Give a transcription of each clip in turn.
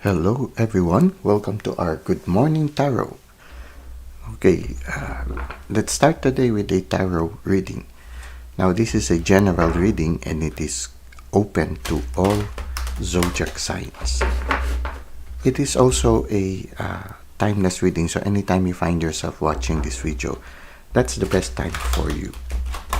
Hello, everyone. Welcome to our Good Morning Tarot. Okay, let's start today with a tarot reading. Now, this is a general reading and it is open to all zodiac signs. It is also a timeless reading, so anytime you find yourself watching this video, that's the best time for you.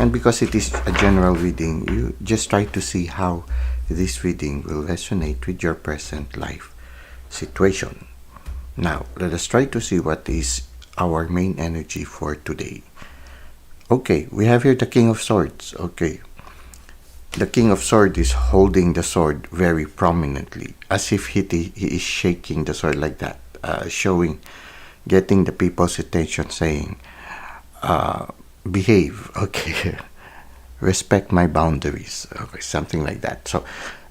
And because it is a general reading, you just try to see how this reading will resonate with your present life situation. Now, let us try to see what is our main energy for today. Okay, we have here the King of Swords. Okay, the King of Swords is holding the sword very prominently, as if he is shaking the sword like that, getting the people's attention, saying, behave, okay, respect my boundaries, okay, something like that. So,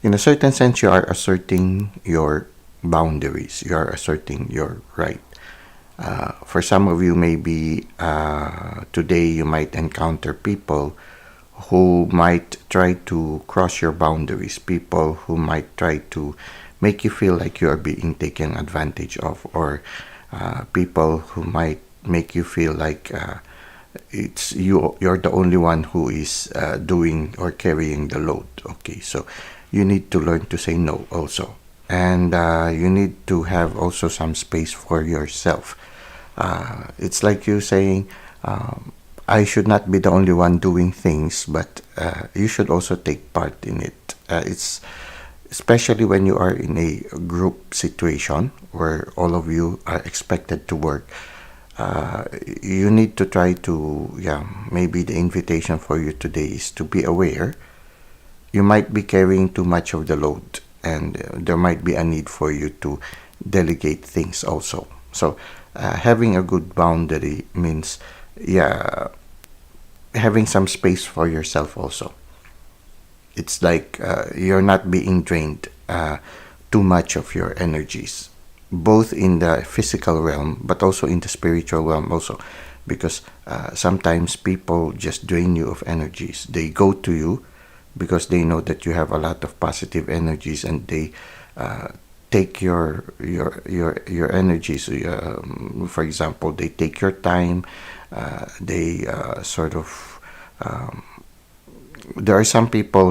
in a certain sense, you are asserting your boundaries, you are asserting your right. For some of you, maybe today you might encounter people who might try to cross your boundaries, people who might try to make you feel like you are being taken advantage of, or people who might make you feel like you're the only one who is doing or carrying the load. Okay, so you need to learn to say no also, and you need to have also some space for yourself. It's like you saying, I should not be the only one doing things, but you should also take part in it. It's especially when you are in a group situation where all of you are expected to work. You need to try to, maybe the invitation for you today is to be aware. You might be carrying too much of the load, and there might be a need for you to delegate things also. So having a good boundary means, having some space for yourself also. It's like you're not being drained too much of your energies, both in the physical realm but also in the spiritual realm also, because sometimes people just drain you of energies. They go to you because they know that you have a lot of positive energies, and they take your energies. For example, they take your time. They sort of there are some people,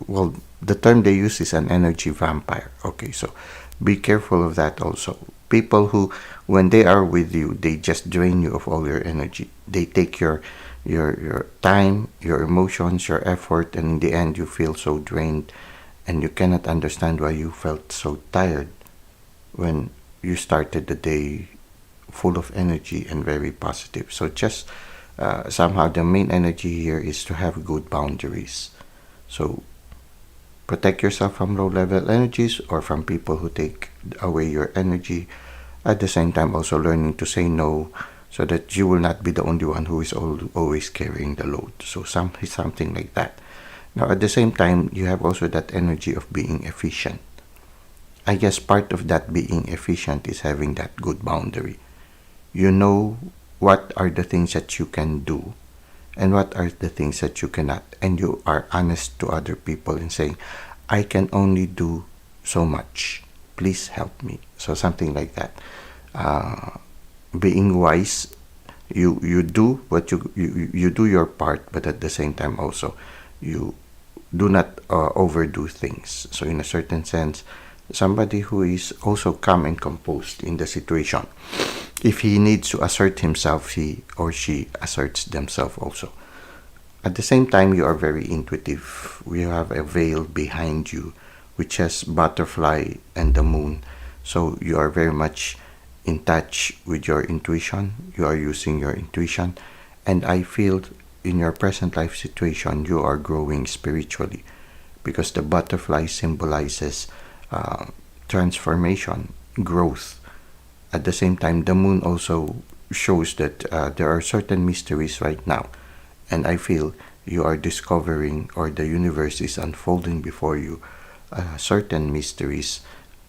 well, the term they use is an energy vampire. Okay, so be careful of that also. People who, when they are with you, they just drain you of all your energy. They take your time, your emotions, your effort, and in the end you feel so drained, and you cannot understand why you felt so tired when you started the day full of energy and very positive. So just somehow the main energy here is to have good boundaries. So protect yourself from low level energies or from people who take away your energy. At the same time, also learning to say no, so that you will not be the only one who is always carrying the load. So something like that. Now, at the same time, you have also that energy of being efficient. I guess part of that being efficient is having that good boundary. You know what are the things that you can do and what are the things that you cannot. And you are honest to other people in saying, I can only do so much. Please help me. So something like that. Being wise, you do what you do your part, but at the same time also you do not overdo things. So in a certain sense, somebody who is also calm and composed in the situation. If he needs to assert himself, he or she asserts themselves also. At the same time, you are very intuitive. You have a veil behind you, which has butterfly and the moon. So you are very much in touch with your intuition. You are using your intuition. And I feel in your present life situation, you are growing spiritually, because the butterfly symbolizes transformation, growth. At the same time, the moon also shows that there are certain mysteries right now. And I feel you are discovering, or the universe is unfolding before you, certain mysteries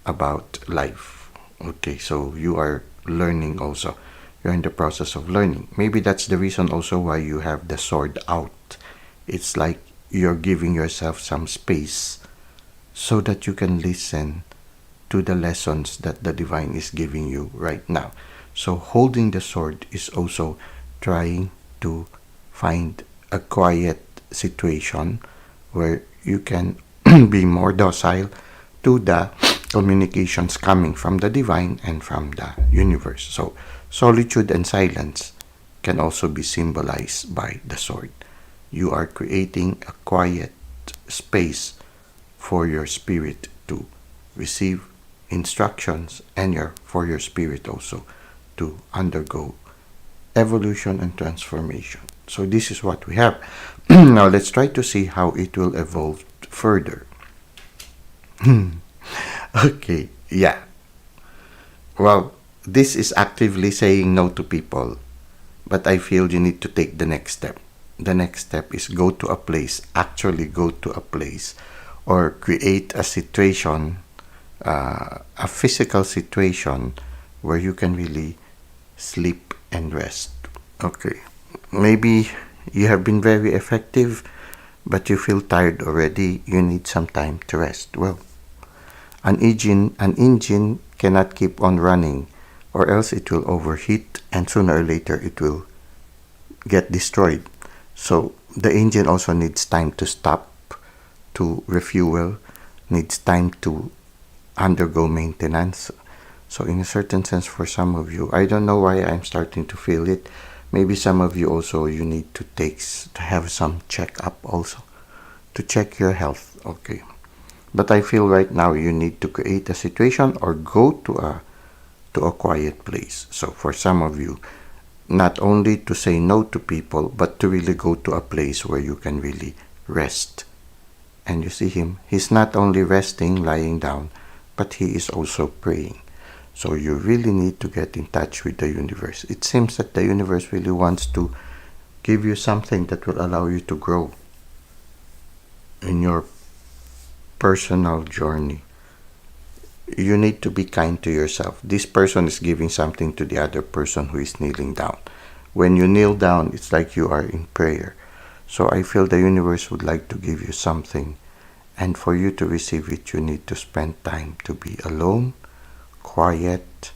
about life. Okay, so you are learning also. You're in the process of learning. Maybe that's the reason also why you have the sword out. It's like you're giving yourself some space so that you can listen to the lessons that the divine is giving you right now. So holding the sword is also trying to find a quiet situation where you can be more docile to the communications coming from the divine and from the universe. So solitude and silence can also be symbolized by the sword. You are creating a quiet space for your spirit to receive instructions and for your spirit also to undergo evolution and transformation. So this is what we have. Now let's try to see how it will evolve further. Okay, yeah. Well, this is actively saying no to people, but I feel you need to take the next step. The next step is go to a place, actually go to a place, or create a situation, a physical situation where you can really sleep and rest. Okay, maybe you have been very effective, but you feel tired already. You need some time to rest. Well, an engine cannot keep on running, or else it will overheat, and sooner or later it will get destroyed. So the engine also needs time to stop, to refuel, needs time to undergo maintenance. So in a certain sense, for some of you, I don't know why I'm starting to feel it. Maybe some of you also, you need to have some checkup also, to check your health. Okay, but I feel right now you need to create a situation or go to a quiet place. So for some of you, not only to say no to people, but to really go to a place where you can really rest. And you see him, he's not only resting, lying down, but he is also praying. So you really need to get in touch with the universe. It seems that the universe really wants to give you something that will allow you to grow in your personal journey. You need to be kind to yourself. This person is giving something to the other person who is kneeling down. When you kneel down, it's like you are in prayer. So I feel the universe would like to give you something. And for you to receive it, you need to spend time to be alone, quiet,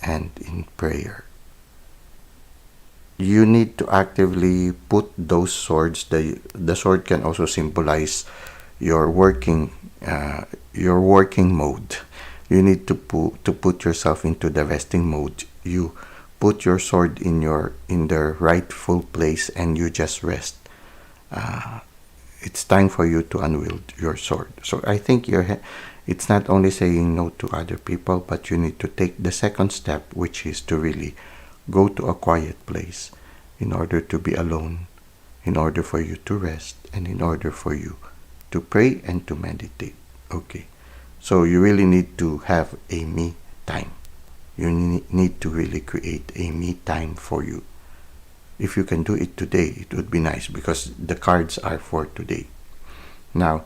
and in prayer. You need to actively put those swords. The sword can also symbolize your working mode. You need to put yourself into the resting mode. You put your sword in the rightful place and you just rest. It's time for you to unwield your sword. So I think it's not only saying no to other people, but you need to take the second step, which is to really go to a quiet place in order to be alone, in order for you to rest, and in order for you to pray and to meditate. Okay, so you really need to have a me time. You need to really create a me time for you. If you can do it today, it would be nice, because the cards are for today. Now,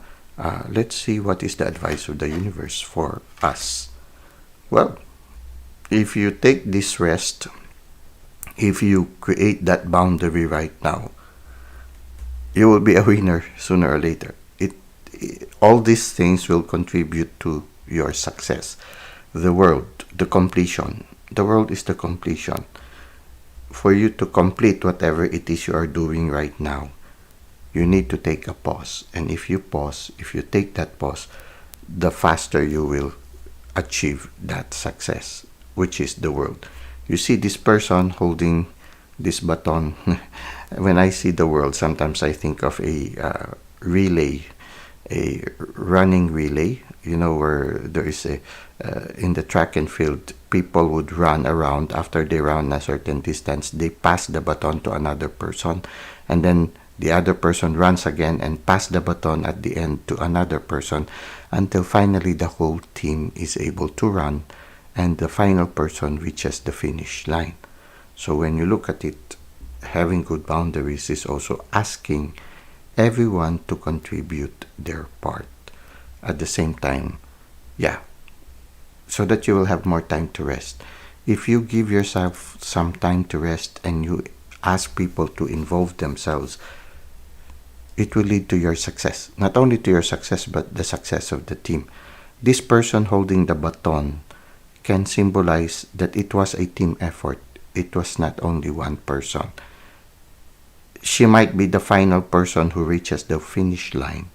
let's see what is the advice of the universe for us. Well, if you take this rest, if you create that boundary right now, you will be a winner sooner or later. All these things will contribute to your success. The world, the completion. The world is the completion. For you to complete whatever it is you are doing right now, you need to take a pause. And if you take that pause, the faster you will achieve that success, which is the world. You see this person holding this baton. When I see the world, sometimes I think of a relay, a running relay, where there is in the track and field, people would run around. After they run a certain distance, they pass the baton to another person, and then the other person runs again and pass the baton at the end to another person, until finally the whole team is able to run and the final person reaches the finish line. So when you look at it, having good boundaries is also asking everyone to contribute their part at the same time. So that you will have more time to rest. If you give yourself some time to rest and you ask people to involve themselves, it will lead to your success. Not only to your success, but the success of the team. this person holding the baton can symbolize that it was a team effort. It was not only one person. She might be the final person who reaches the finish line,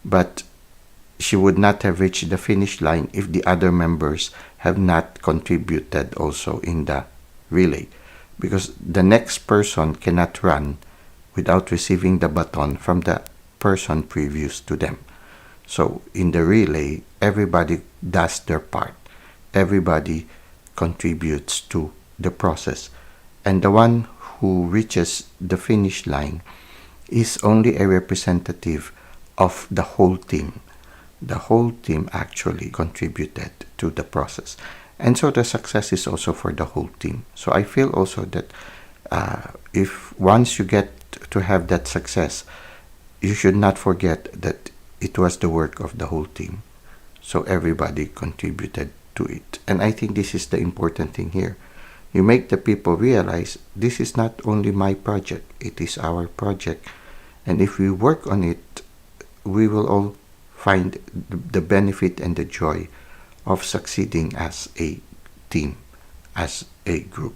but she would not have reached the finish line if the other members have not contributed also in the relay, because the next person cannot run without receiving the baton from the person previous to them. So in the relay, everybody does their part. Everybody contributes to the process. And the one who reaches the finish line is only a representative of the whole team. The whole team actually contributed to the process. And so the success is also for the whole team. So I feel also that if once you get to have that success, you should not forget that it was the work of the whole team. So everybody contributed to it. And I think this is the important thing here. You make the people realize this is not only my project, it is our project. And if we work on it, we will all find the benefit and the joy of succeeding as a team, as a group.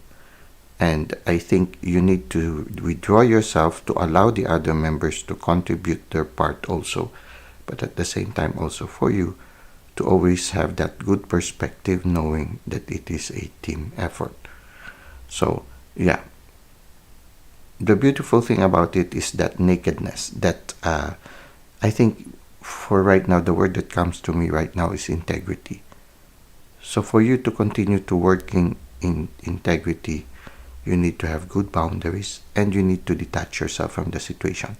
And I think you need to withdraw yourself to allow the other members to contribute their part also, but at the same time also for you to always have that good perspective, knowing that it is a team effort. So yeah, the beautiful thing about it is that nakedness, that I think for right now, the word that comes to me right now is integrity. So for you to continue to working in integrity, you need to have good boundaries and you need to detach yourself from the situation.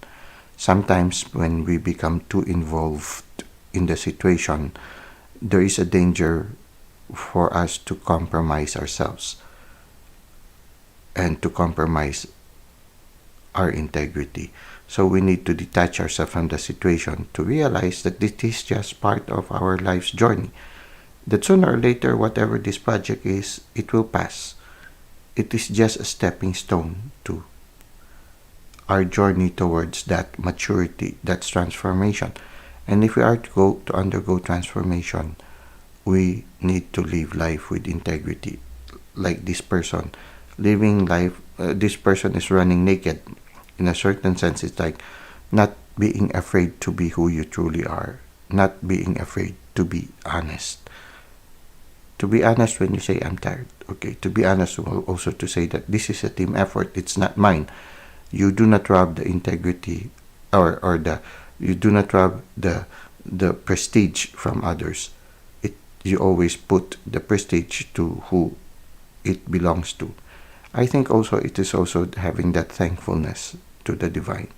Sometimes when we become too involved in the situation, there is a danger for us to compromise ourselves and to compromise our integrity. So we need to detach ourselves from the situation to realize that this is just part of our life's journey. That sooner or later, whatever this project is, it will pass. It is just a stepping stone to our journey towards that maturity, that transformation. And if we are to undergo transformation, we need to live life with integrity. Like this person, living life, this person is running naked. In a certain sense, it's like not being afraid to be who you truly are, not being afraid to be honest. To be honest when you say, I'm tired. Okay, to be honest also to say that this is a team effort, it's not mine. You do not rob the integrity or you do not rob the prestige from others. You always put the prestige to who it belongs to. I think also it is also having that thankfulness to the divine.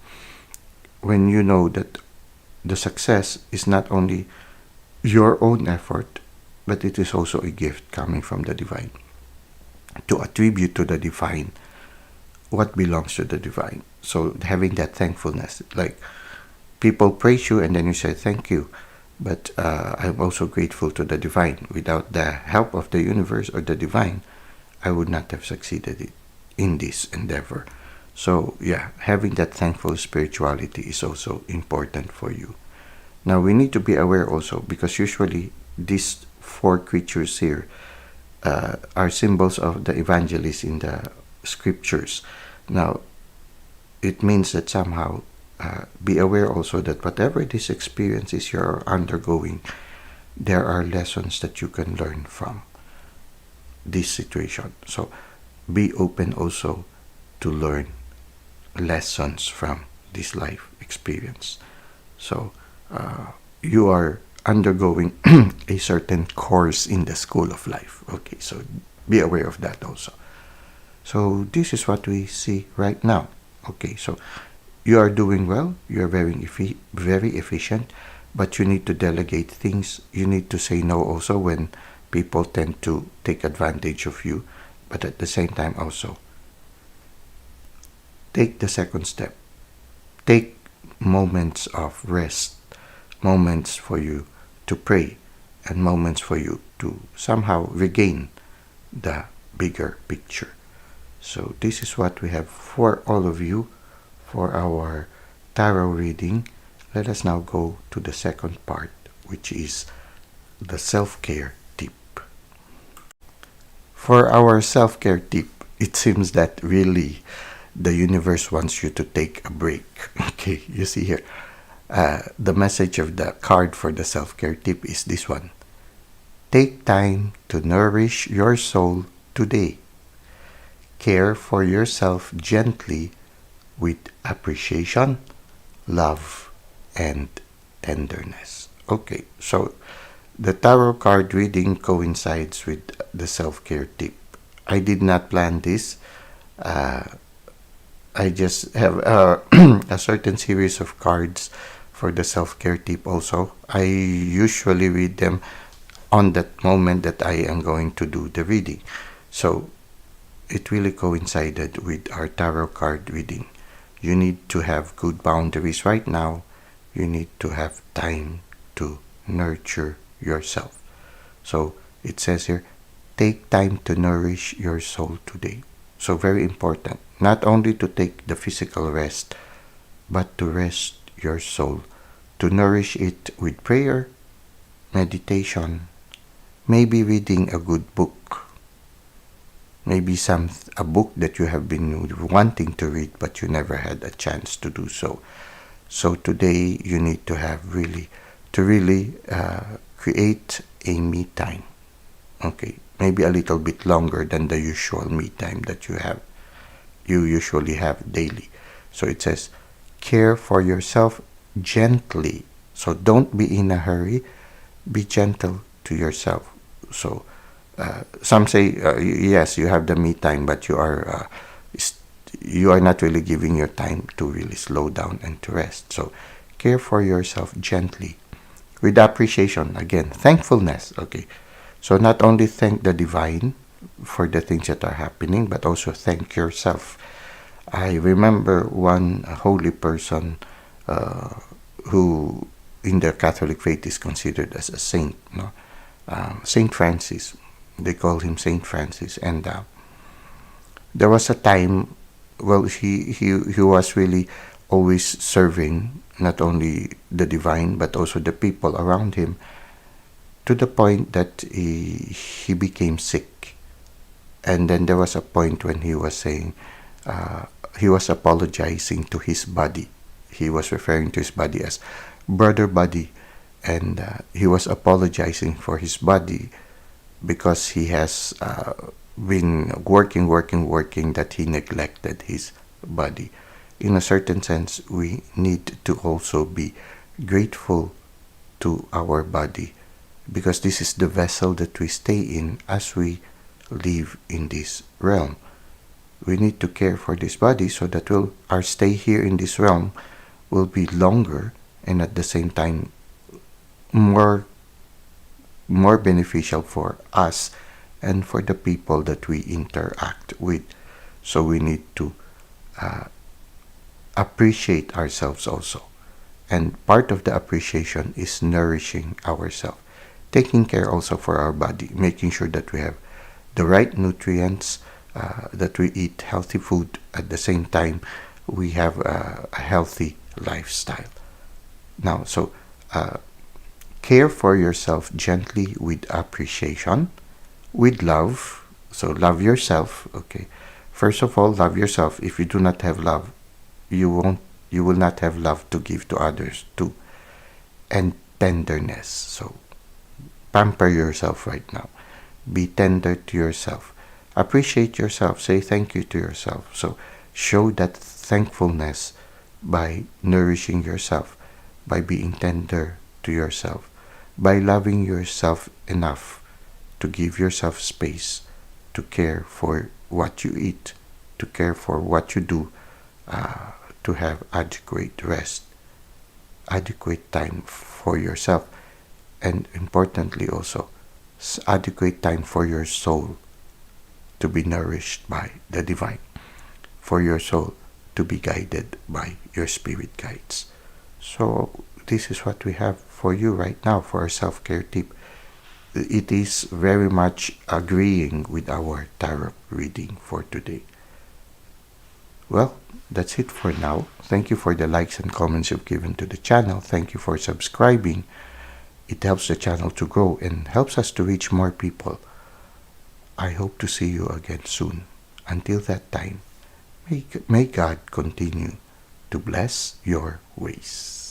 When you know that the success is not only your own effort, but it is also a gift coming from the divine. To attribute to the divine what belongs to the divine. So having that thankfulness, like people praise you and then you say thank you, but I'm also grateful to the divine. Without the help of the universe or the divine, I would not have succeeded in this endeavor. So yeah, having that thankful spirituality is also important for you. Now we need to be aware also, because usually these four creatures here are symbols of the evangelists in the scriptures. Now it means that somehow be aware also that whatever these experiences you're undergoing, there are lessons that you can learn from this situation. So be open also to learn lessons from this life experience. So you are undergoing a certain course in the school of life. Okay, so be aware of that also. So this is what we see right now. Okay, so you are doing well, you are very efficient, but you need to delegate things. You need to say no also when people tend to take advantage of you, but at the same time also take the second step. Take moments of rest, moments for you to pray, and moments for you to somehow regain the bigger picture. So this is what we have for all of you for our tarot reading. Let us now go to the second part, which is the self-care tip. For our self-care tip, it seems that really the universe wants you to take a break. Okay, you see here. The message of the card for the self-care tip is this one. Take time to nourish your soul today. Care for yourself gently with appreciation, love, and tenderness. Okay, so the tarot card reading coincides with the self-care tip. I did not plan this. Uh, I just have a certain series of cards for the self-care tip also. I usually read them on that moment that I am going to do the reading. So it really coincided with our tarot card reading. You need to have good boundaries right now. You need to have time to nurture yourself. So it says here, take time to nourish your soul today. So very important, not only to take the physical rest, but to rest your soul, to nourish it with prayer, meditation, maybe reading a good book, maybe a book that you have been wanting to read but you never had a chance to do so. So today you need to have really create a me time. Okay, maybe a little bit longer than the usual me time that you usually have daily. So it says, care for yourself gently. So don't be in a hurry. Be gentle to yourself. So some say, yes, you have the me time, but you are not really giving your time to really slow down and to rest. So care for yourself gently with appreciation. Again, thankfulness. Okay. So not only thank the divine for the things that are happening, but also thank yourself. I remember one holy person who in the Catholic faith is considered as a saint, no? Saint Francis. They call him Saint Francis. And there was a time, well, he was really always serving not only the divine, but also the people around him, to the point that he became sick. And then there was a point when he was saying, he was apologizing to his body. He was referring to his body as brother body. And he was apologizing for his body because he has been working, that he neglected his body. In a certain sense, we need to also be grateful to our body, because this is the vessel that we stay in as we live in this realm. We need to care for this body so that our stay here in this realm will be longer, and at the same time more beneficial for us and for the people that we interact with. So we need to appreciate ourselves also. And part of the appreciation is nourishing ourselves, taking care also for our body, making sure that we have the right nutrients, that we eat healthy food. At the same time, we have a healthy lifestyle. Now, so care for yourself gently with appreciation, with love. So love yourself. Okay. First of all, love yourself. If you do not have love, you will not have love to give to others too. And tenderness. So pamper yourself right now. Be tender to yourself. Appreciate yourself. Say thank you to yourself. So show that thankfulness by nourishing yourself, by being tender to yourself, by loving yourself enough to give yourself space to care for what you eat, to care for what you do, to have adequate rest, adequate time for yourself, and importantly also, adequate time for your soul to be nourished by the divine, for your soul to be guided by your spirit guides. So this is what we have for you right now for our self-care tip. It is very much agreeing with our tarot reading for today. Well, that's it for now. Thank you for the likes and comments you've given to the channel. Thank you for subscribing. It helps the channel to grow and helps us to reach more people. I hope to see you again soon. Until that time, may God continue to bless your ways.